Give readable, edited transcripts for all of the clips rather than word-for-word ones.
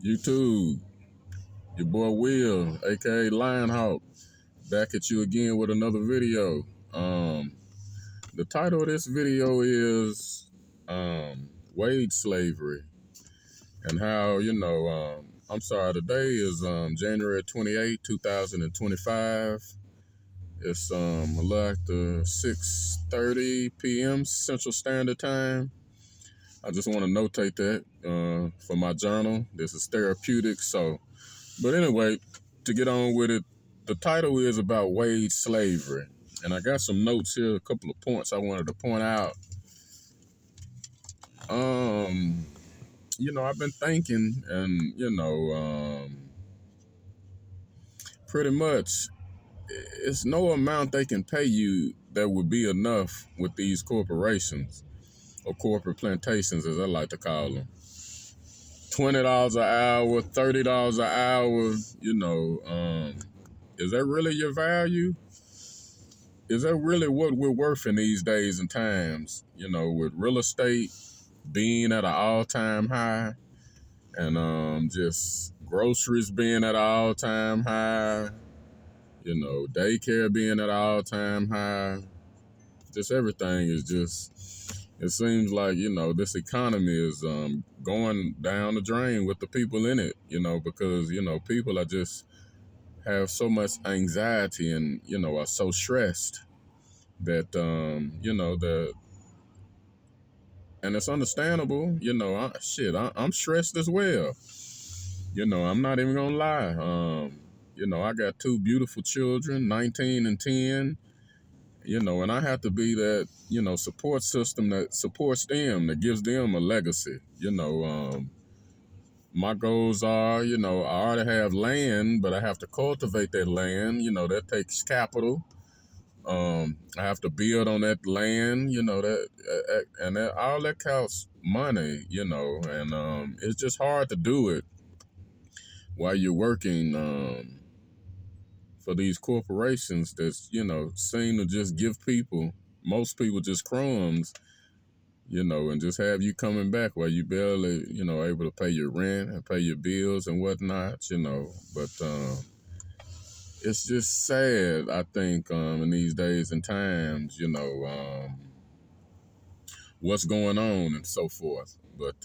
YouTube, your boy Will, aka Lionhawk, back at you again with another video. The title of this video is Wage Slavery, and how, I'm sorry, today is January 28, 2025. It's a little after 6:30 p.m. Central Standard Time. I just want to notate that for my journal. This is therapeutic. But anyway, to get on with it, the title is about wage slavery. And I got some notes here, a couple of points I wanted to point out. I've been thinking, and, pretty much it's no amount they can pay you that would be enough with these corporations, or corporate plantations, as I like to call them. $20 an hour, $30 an hour, is that really your value? Is that really what we're worth in these days and times? With real estate being at an all-time high, and just groceries being at an all-time high, daycare being at an all-time high, just everything is just, it seems like, this economy is going down the drain with the people in it, because, people are just have so much anxiety and, are so stressed that, and it's understandable, I'm stressed as well. I'm not even gonna lie. I got two beautiful children, 19 and 10, and I have to be that, support system that supports them, that gives them a legacy. My goals are, I already have land, but I have to cultivate that land. That takes capital. I have to build on that land, all that costs money, and it's just hard to do it while you're working for these corporations that, seem to just give most people just crumbs, and just have you coming back while you barely, able to pay your rent and pay your bills and whatnot, but it's just sad, I think, in these days and times, what's going on and so forth. But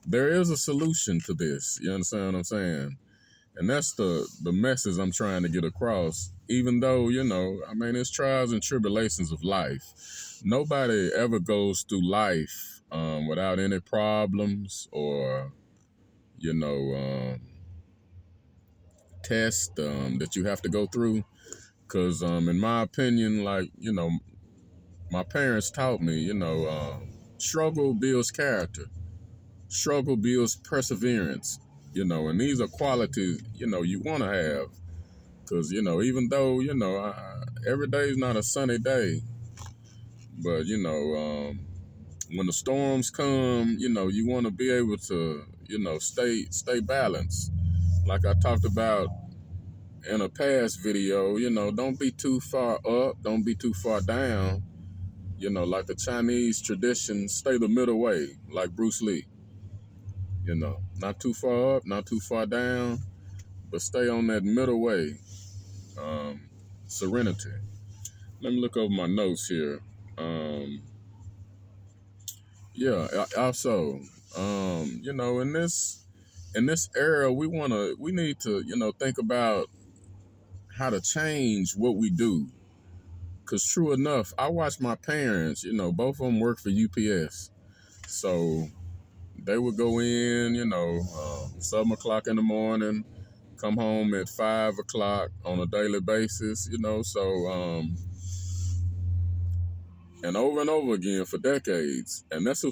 there is a solution to this. You understand what I'm saying? And that's the message I'm trying to get across. Even though, it's trials and tribulations of life. Nobody ever goes through life without any problems or, tests that you have to go through. Because in my opinion, my parents taught me, struggle builds character. Struggle builds perseverance, and these are qualities, you want to have. Because, even though, every day is not a sunny day, but, when the storms come, you want to be able to, stay balanced. Like I talked about in a past video, don't be too far up, don't be too far down. Like the Chinese tradition, stay the middle way, like Bruce Lee. Not too far up, not too far down, but stay on that middle way. Serenity. Let me look over my notes here. Also, in this era, we need to, think about how to change what we do. Because true enough, I watched my parents, both of them work for UPS. So they would go in, 7 o'clock in the morning, come home at 5 o'clock on a daily basis, and over again for decades. And this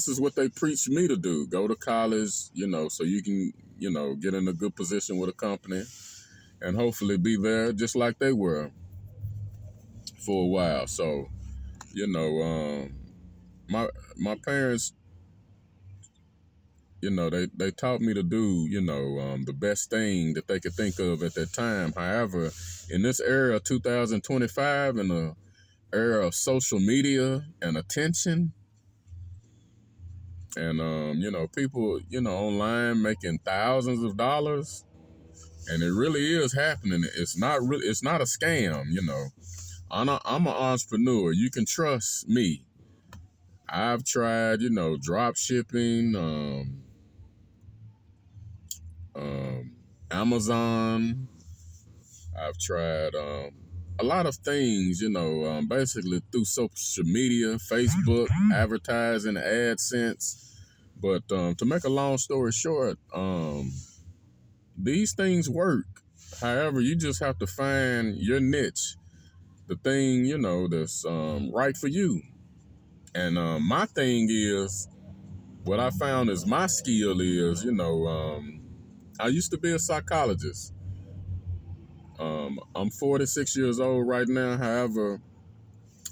is what they preached me to do. Go to college, so you can, get in a good position with a company and hopefully be there just like they were for a while. So, my parents, they taught me to do, the best thing that they could think of at that time. However, in this era of 2025, in the era of social media and attention, And people, online making thousands of dollars, and it really is happening. It's not a scam. I'm an entrepreneur. You can trust me. I've tried, drop shipping, Amazon. I've tried a lot of things, basically through social media, Facebook, advertising, AdSense. But to make a long story short, these things work. However, you just have to find your niche, the thing, that's right for you. And my thing is, what I found is my skill is, I used to be a psychologist. I'm 46 years old right now. However,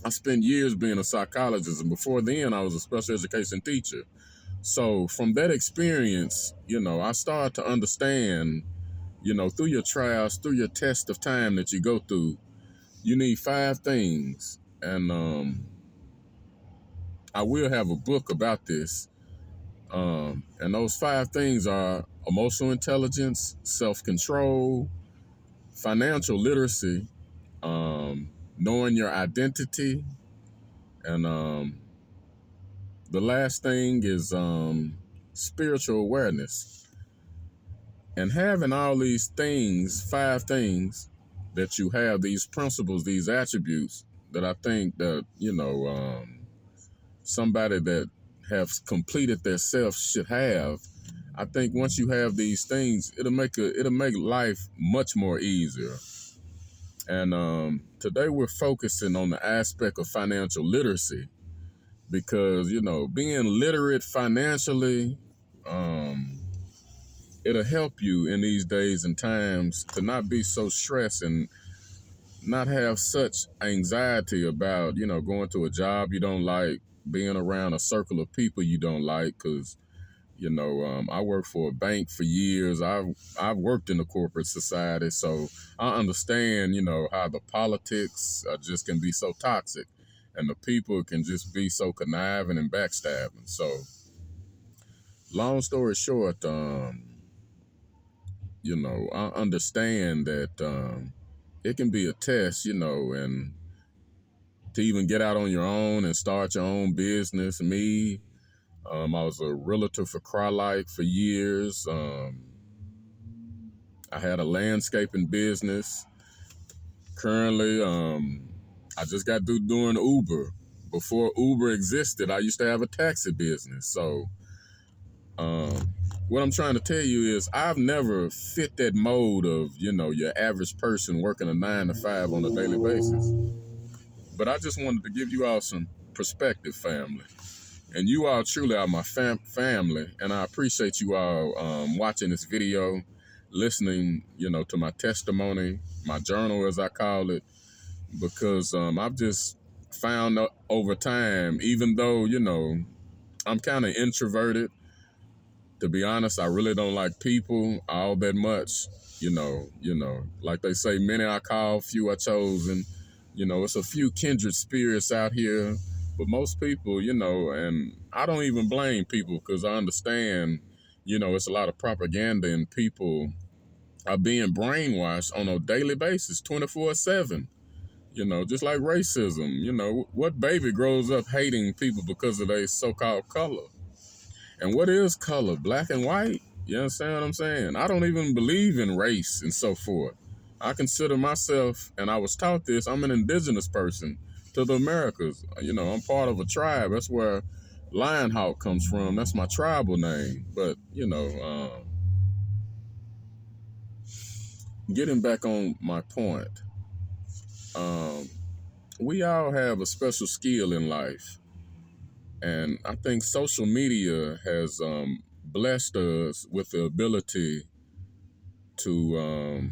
I spent years being a psychologist, and before then, I was a special education teacher. So from that experience, I started to understand, through your trials, through your test of time that you go through, you need 5 things. And I will have a book about this. And those 5 things are emotional intelligence, self-control, financial literacy, knowing your identity, and the last thing is spiritual awareness. And having all these things, 5 things that you have, these principles, these attributes that I think that, somebody that have completed their self should have. I think once you have these things, it'll make life much more easier. And today we're focusing on the aspect of financial literacy, because being literate financially, it'll help you in these days and times to not be so stressed and not have such anxiety about going to a job you don't like, being around a circle of people you don't like. Because I worked for a bank for years. I've worked in the corporate society, so I understand how the politics just can be so toxic, and the people can just be so conniving and backstabbing. So, long story short, I understand that it can be a test, and to even get out on your own and start your own business. Me, I was a realtor for CryLight for years. I had a landscaping business. Currently, I just got through doing Uber. Before Uber existed, I used to have a taxi business. So, what I'm trying to tell you is I've never fit that mold of, your average person working a 9 to 5 on a daily basis. But I just wanted to give you all some perspective, family. And you all truly are my family. And I appreciate you all watching this video, listening, to my testimony, my journal, as I call it, because I've just found over time, even though, I'm kind of introverted, to be honest, I really don't like people all that much. Like they say, many are called, few are chosen. It's a few kindred spirits out here, but most people, and I don't even blame people, because I understand, it's a lot of propaganda, and people are being brainwashed on a daily basis, 24/7. Just like racism. What baby grows up hating people because of their so-called color? And what is color? Black and white? You understand what I'm saying? I don't even believe in race and so forth. I consider myself, and I was taught this, I'm an indigenous person to the Americas. I'm part of a tribe. That's where Lionhawk comes from. That's my tribal name. But, getting back on my point, we all have a special skill in life. And I think social media has blessed us with the ability to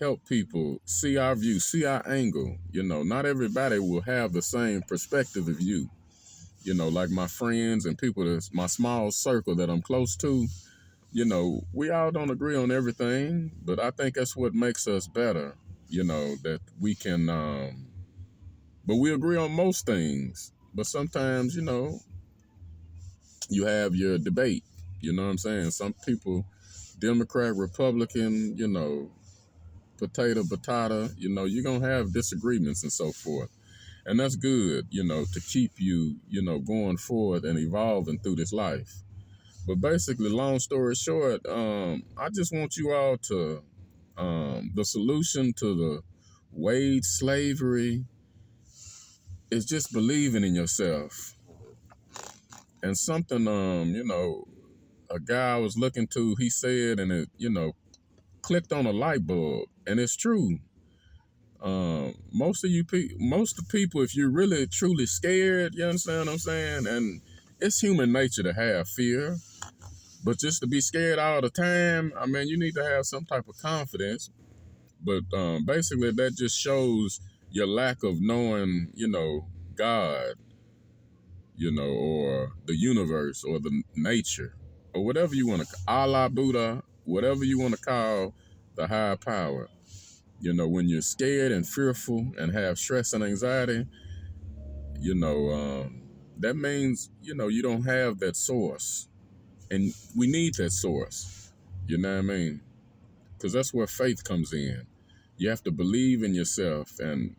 help people see our view, see our angle. Not everybody will have the same perspective of you. Like my friends and people that's my small circle that I'm close to, we all don't agree on everything, but I think that's what makes us better, that we can, but we agree on most things. But sometimes, You have your debate. You know what I'm saying? Some people, Democrat, Republican, potato, batata, you're going to have disagreements and so forth. And that's good, to keep you, going forward and evolving through this life. But basically, long story short, I just want you all to, the solution to the wage slavery is just believing in yourself. And something, a guy I was looking to, he said, and it, clicked on a light bulb, and it's true. Most of the people, if you're really truly scared, you understand what I'm saying? And it's human nature to have fear, but just to be scared all the time, I mean, you need to have some type of confidence. But basically, that just shows your lack of knowing, God, or the universe, or the nature, or whatever you want to, Allah, Buddha, whatever you want to call the higher power. When you're scared and fearful and have stress and anxiety, that means, you don't have that source. And we need that source. You know what I mean? Because that's where faith comes in. You have to believe in yourself. And,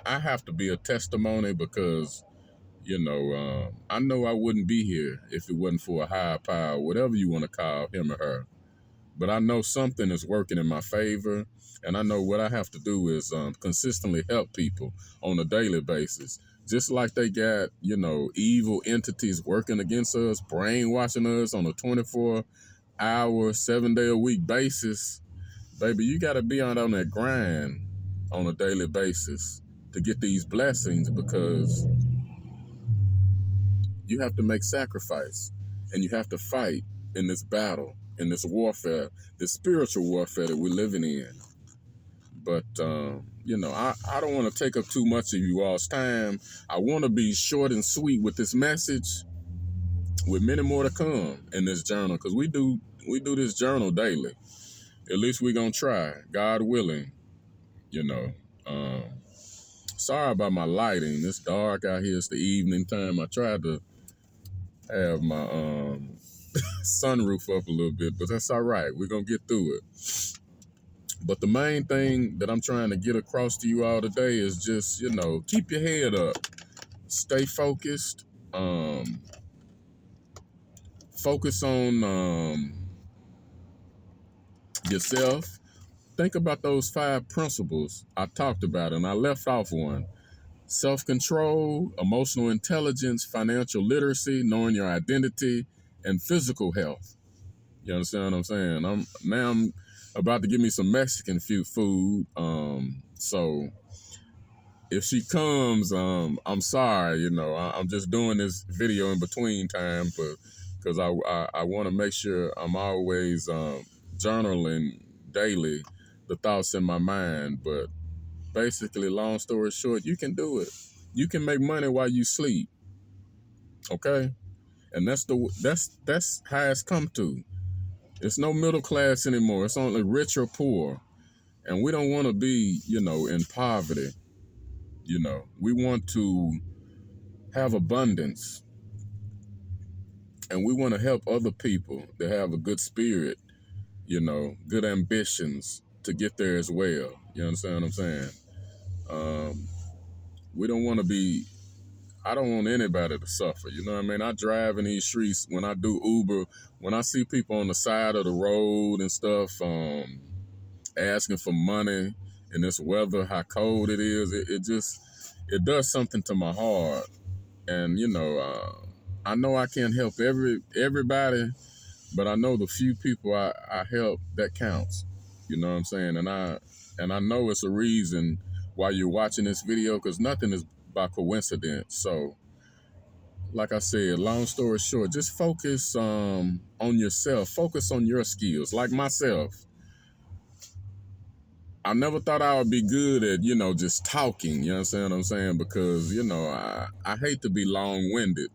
I have to be a testimony because, I know I wouldn't be here if it wasn't for a higher power, whatever you want to call him or her. But I know something is working in my favor. And I know what I have to do is consistently help people on a daily basis. Just like they got, evil entities working against us, brainwashing us on a 24-hour, 7-day-a-week basis. Baby, you got to be on that grind on a daily basis to get these blessings, because you have to make sacrifice and you have to fight in this battle, in this warfare, this spiritual warfare that we're living in. But, I don't want to take up too much of you all's time. I want to be short and sweet with this message, with many more to come in this journal, because we do this journal daily. At least we're going to try, God willing, Sorry about my lighting. It's dark out here. It's the evening time. I tried to have my sunroof up a little bit, but that's all right. We're going to get through it. But the main thing that I'm trying to get across to you all today is just, keep your head up. Stay focused. Focus on yourself. Think about those 5 principles I talked about, and I left off one. Self-control, emotional intelligence, financial literacy, knowing your identity, and physical health. You understand what I'm saying? I'm about to give me some Mexican food. So if she comes, I'm sorry, I'm just doing this video in between time, but because I want to make sure I'm always journaling daily the thoughts in my mind. But basically, long story short, you can do it. You can make money while you sleep. Okay? And that's how it's come to. It's no middle class anymore. It's only rich or poor. And we don't want to be, in poverty. We want to have abundance. And we want to help other people that have a good spirit, good ambitions to get there as well. You understand what I'm saying? We don't want to be, I don't want anybody to suffer. You know what I mean? I drive in these streets when I do Uber, when I see people on the side of the road and stuff, asking for money in this weather, how cold it is, it does something to my heart. And, I know I can't help everybody, but I know the few people I help, that counts. You know what I'm saying? And I know it's a reason why you're watching this video, because nothing is by coincidence. So, like I said, long story short, just focus on yourself. Focus on your skills. Like myself, I never thought I would be good at, just talking. You understand what I'm saying? Because, I hate to be long-winded,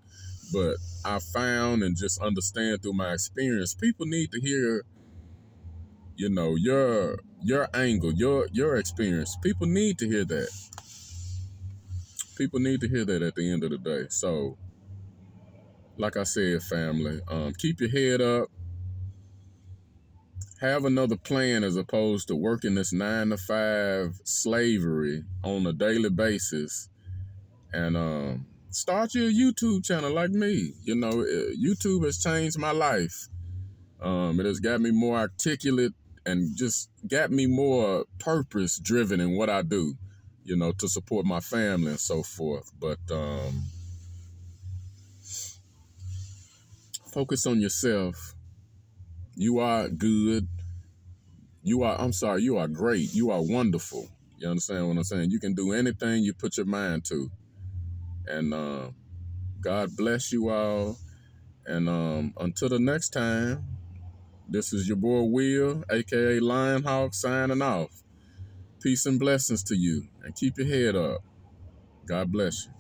but I found and just understand through my experience, people need to hear, your angle, your experience. People need to hear that. People need to hear that at the end of the day. So, like I said, family, keep your head up. Have another plan as opposed to working this 9 to 5 slavery on a daily basis. And start your YouTube channel like me. You know, YouTube has changed my life. It has got me more articulate and just got me more purpose driven in what I do, you know, to support my family and so forth. But focus on yourself. You are good. You are great. You are wonderful. You understand what I'm saying? You can do anything you put your mind to. And God bless you all. And until the next time, this is your boy Will, aka Lionhawk, signing off. Peace and blessings to you, and keep your head up. God bless you.